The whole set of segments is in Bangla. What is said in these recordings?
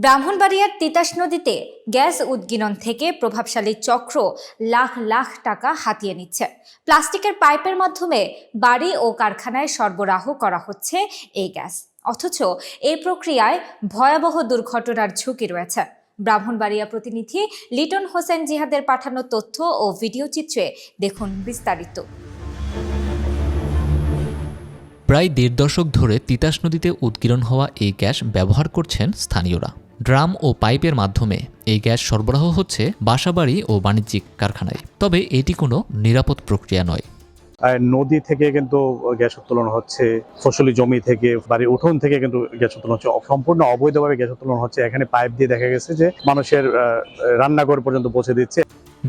ব্রাহ্মণবাড়িয়ার তিতাস নদীতে গ্যাস উদ্গীরণ থেকে প্রভাবশালী চক্র লাখ লাখ টাকা হাতিয়ে নিচ্ছে। প্লাস্টিকের পাইপের মাধ্যমে বাড়ি ও কারখানায় সরবরাহ করা হচ্ছে এই গ্যাস, অথচ এই প্রক্রিয়ায় ভয়াবহ দুর্ঘটনার ঝুঁকি রয়েছে। ব্রাহ্মণবাড়িয়া প্রতিনিধি লিটন হোসেন জিহাদের পাঠানো তথ্য ও ভিডিও চিত্রে দেখুন বিস্তারিত। প্রায় ১.৫ দশক ধরে তিতাস নদীতে উৎগীরণ হওয়া এই গ্যাস ব্যবহার করছেন স্থানীয়রা। ড্রাম ও পাইপের মাধ্যমে এই গ্যাস সরবরাহ হচ্ছে বাসাবাড়ি ও বাণিজ্যিক কারখানায়। তবে এটি কোনো নিরাপদ প্রক্রিয়া নয়। নদী থেকে কিন্তু গ্যাস উত্তোলন হচ্ছে, ফসলি জমি থেকে, বাড়ির উঠোন থেকে কিন্তু গ্যাস উত্তোলন হচ্ছে, সম্পূর্ণ অবৈধভাবে গ্যাস উত্তোলন হচ্ছে। এখানে পাইপ দিয়ে দেখা গেছে যে মানুষের রান্নাঘর পর্যন্ত পৌঁছে দিচ্ছে।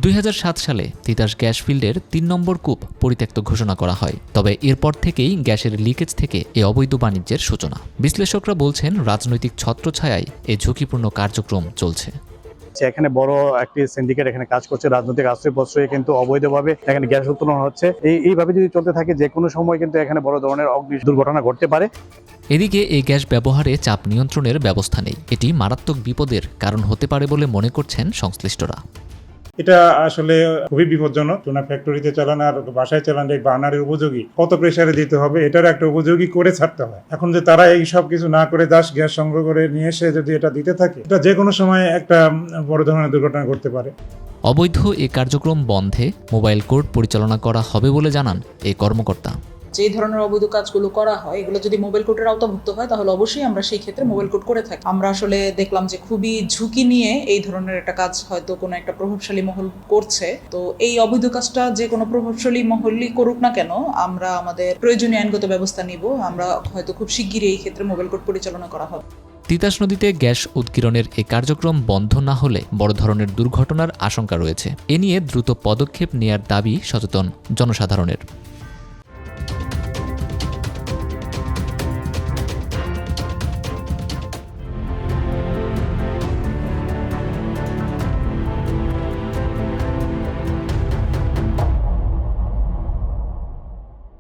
২০০৭ সালে তিতাস গ্যাস ফিল্ডের ৩ নম্বর কূপ পরিত্যক্ত ঘোষণা করা হয়। তবে এরপর থেকেই গ্যাসের লিকেজ থেকে এই অবৈধ বাণিজ্যের সূচনা। বিশ্লেষকরা বলছেন, রাজনৈতিক ছত্রছায়ায় এই ঝুঁকিপূর্ণ কার্যক্রম চলছে। এখানে বড় একটি সিন্ডিকেট এখানে কাজ করছে, রাজনৈতিক আশ্রয় প্রশ্রয়ে কিন্তু অবৈধভাবে এখানে গ্যাস উত্তোলন হচ্ছে। এইভাবে যদি চলতে থাকে, যে কোনো সময় কিন্তু এখানে বড় ধরনের অগ্নি দুর্ঘটনা ঘটতে পারে। এদিকে এই গ্যাস ব্যবহারে চাপ নিয়ন্ত্রণের ব্যবস্থা নেই। এটি মারাত্মক বিপদের কারণ হতে পারে বলে মনে করছেন সংশ্লিষ্টরা। এটা আসলে খুবই বিপজ্জনক। টুনা ফ্যাক্টরিতে চালানো আর বাসায় চালানো এই বার্নারের উপযোগী কত প্রেসারে দিতে হবে, এটার একটা উপযোগী করে ছাড়তে হয়। এখন যে তারা এই সব কিছু না করে গ্যাস সংগ্রহ করে নিয়ে এসে যদি এটা দিতে থাকে, এটা যে কোনো সময় একটা বড় ধরনের দুর্ঘটনা ঘটতে পারে। অবৈধ এই কার্যক্রম বন্ধে মোবাইল কোর্ট পরিচালনা করা হবে বলে জানান এই কর্মকর্তা। যে ধরনের অবৈধ কাজগুলো করা হয়, এগুলো যদি মোবাইল কোর্টের আওতাভুক্ত হয়, তাহলে অবশ্যই আমরা সেই ক্ষেত্রে মোবাইল কোর্ট করে থাকি। আমরা আসলে দেখলাম যে খুবই ঝুঁকি নিয়ে এই ধরনের একটা কাজ হয়তো কোনো একটা প্রভাবশালী মহল করছে। তো এই অবৈধ কাজটা যে কোনো প্রভাবশালী মহলই করুক না কেন, আমরা আমাদের প্রয়োজনীয় আইনগত ব্যবস্থা নিব। আমরা হয়তো খুব শিগগিরই এই ক্ষেত্রে মোবাইল কোর্ট পরিচালনা করা হবে। তিতাস নদীতে গ্যাস উৎগীরণের এই কার্যক্রম বন্ধ না হলে বড় ধরনের দুর্ঘটনার আশঙ্কা রয়েছে। এ নিয়ে দ্রুত পদক্ষেপ নেয়ার দাবি সচেতন জনসাধারণের।